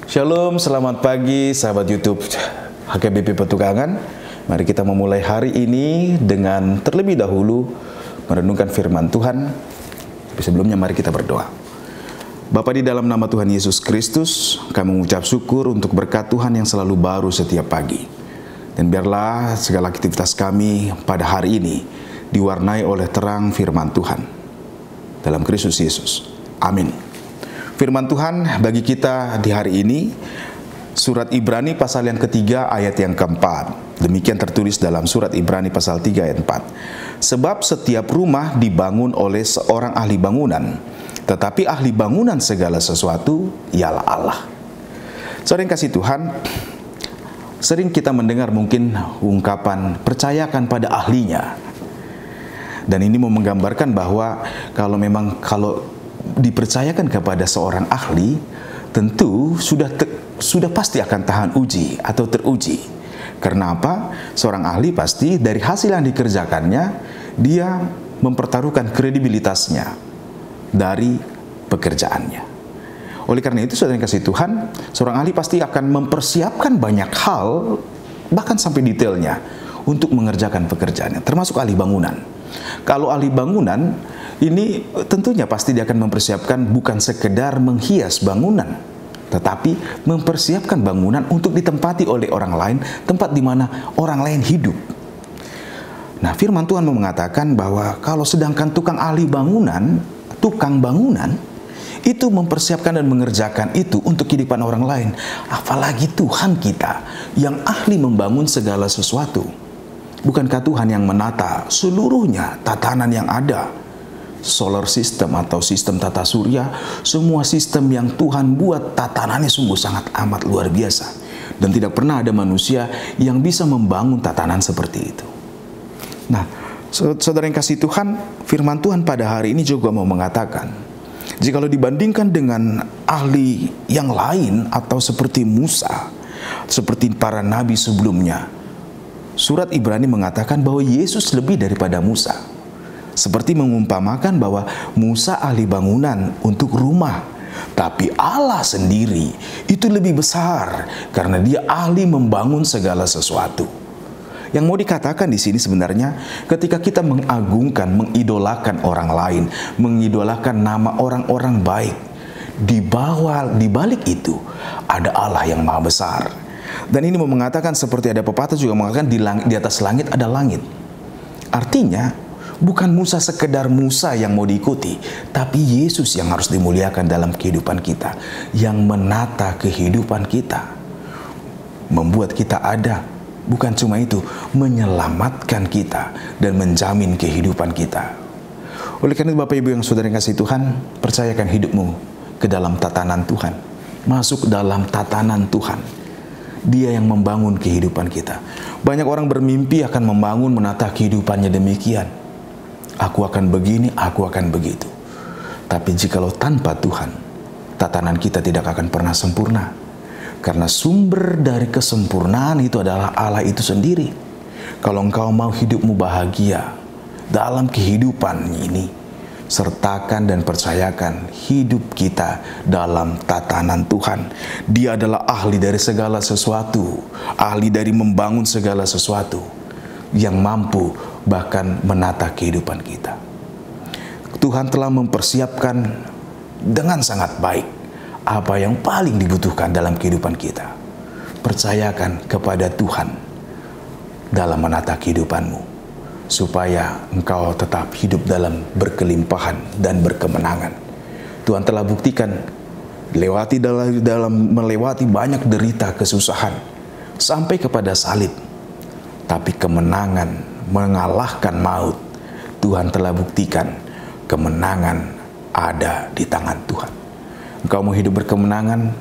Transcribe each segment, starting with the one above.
Shalom, selamat pagi sahabat YouTube HKBP Petukangan. Mari kita memulai hari ini dengan terlebih dahulu merenungkan firman Tuhan. Tapi sebelumnya mari kita berdoa. Bapa, di dalam nama Tuhan Yesus Kristus, kami mengucap syukur untuk berkat Tuhan yang selalu baru setiap pagi. Dan biarlah segala aktivitas kami pada hari ini diwarnai oleh terang firman Tuhan. Dalam Kristus Yesus. Amin. Firman Tuhan bagi kita di hari ini, surat Ibrani pasal yang ketiga ayat yang keempat. Demikian tertulis dalam surat Ibrani pasal 3 ayat 4. Sebab setiap rumah dibangun oleh seorang ahli bangunan, tetapi ahli bangunan segala sesuatu ialah Allah. Saudara yang kasih Tuhan, sering kita mendengar mungkin ungkapan percayakan pada ahlinya. Dan ini mau menggambarkan bahwa kalau dipercayakan kepada seorang ahli, tentu sudah pasti akan tahan uji atau teruji. Karena apa? Seorang ahli pasti dari hasil yang dikerjakannya, dia mempertaruhkan kredibilitasnya dari pekerjaannya. Oleh karena itu, saudara yang kasih Tuhan, seorang ahli pasti akan mempersiapkan banyak hal, bahkan sampai detailnya, untuk mengerjakan pekerjaannya, termasuk ahli bangunan. Kalau ahli bangunan, ini tentunya pasti dia akan mempersiapkan bukan sekedar menghias bangunan, tetapi mempersiapkan bangunan untuk ditempati oleh orang lain, tempat di mana orang lain hidup. Nah, firman Tuhan mengatakan bahwa kalau sedangkan tukang bangunan, itu mempersiapkan dan mengerjakan itu untuk kehidupan orang lain. Apalagi Tuhan kita yang ahli membangun segala sesuatu. Bukankah Tuhan yang menata seluruhnya tatanan yang ada? Solar system atau sistem tata surya, semua sistem yang Tuhan buat tatanannya sungguh sangat amat luar biasa. Dan tidak pernah ada manusia yang bisa membangun tatanan seperti itu. Nah, saudara yang kasih Tuhan, firman Tuhan pada hari ini juga mau mengatakan, jikalau dibandingkan dengan ahli yang lain atau seperti Musa, seperti para nabi sebelumnya, surat Ibrani mengatakan bahwa Yesus lebih daripada Musa. Seperti mengumpamakan bahwa Musa ahli bangunan untuk rumah, tapi Allah sendiri itu lebih besar karena dia ahli membangun segala sesuatu. Yang mau dikatakan di sini sebenarnya ketika kita mengagungkan, mengidolakan orang lain, mengidolakan nama orang-orang baik, di balik itu ada Allah yang maha besar. Dan ini mau mengatakan seperti ada pepatah juga mengatakan di atas langit ada langit. Artinya bukan Musa sekedar Musa yang mau diikuti, tapi Yesus yang harus dimuliakan dalam kehidupan kita, yang menata kehidupan kita, membuat kita ada. Bukan cuma itu, menyelamatkan kita dan menjamin kehidupan kita. Oleh karena itu, Bapak Ibu yang saudara yang kasih Tuhan, percayakan hidupmu ke dalam tatanan Tuhan. Masuk dalam tatanan Tuhan. Dia yang membangun kehidupan kita. Banyak orang bermimpi akan membangun, menata kehidupannya demikian. Aku akan begini, aku akan begitu. Tapi jikalau tanpa Tuhan, tatanan kita tidak akan pernah sempurna. Karena sumber dari kesempurnaan itu adalah Allah itu sendiri. Kalau engkau mau hidupmu bahagia dalam kehidupan ini, sertakan dan percayakan hidup kita dalam tatanan Tuhan. Dia adalah ahli dari segala sesuatu, ahli dari membangun segala sesuatu, yang mampu bahkan menata kehidupan kita. Tuhan telah mempersiapkan dengan sangat baik apa yang paling dibutuhkan dalam kehidupan kita. Percayakan kepada Tuhan dalam menata kehidupanmu, supaya engkau tetap hidup dalam berkelimpahan dan berkemenangan. Tuhan telah buktikan dalam melewati banyak derita kesusahan sampai kepada salib. Tapi kemenangan mengalahkan maut, Tuhan telah buktikan kemenangan ada di tangan Tuhan. Engkau mau hidup berkemenangan,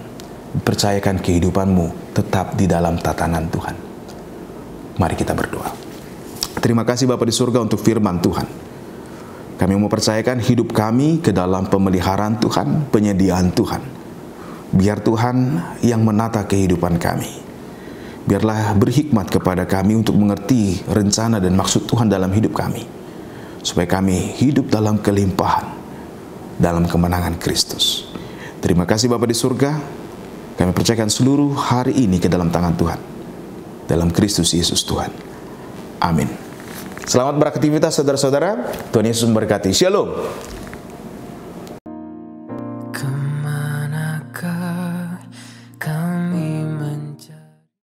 percayakan kehidupanmu tetap di dalam tatanan Tuhan. Mari kita berdoa. Terima kasih Bapa di surga untuk firman Tuhan. Kami mau percayakan hidup kami ke dalam pemeliharaan Tuhan, penyediaan Tuhan. Biar Tuhan yang menata kehidupan kami. Biarlah berhikmat kepada kami untuk mengerti rencana dan maksud Tuhan dalam hidup kami. Supaya kami hidup dalam kelimpahan, dalam kemenangan Kristus. Terima kasih Bapa di surga. Kami percayakan seluruh hari ini ke dalam tangan Tuhan. Dalam Kristus Yesus Tuhan. Amin. Selamat beraktivitas saudara-saudara. Tuhan Yesus memberkati. Shalom.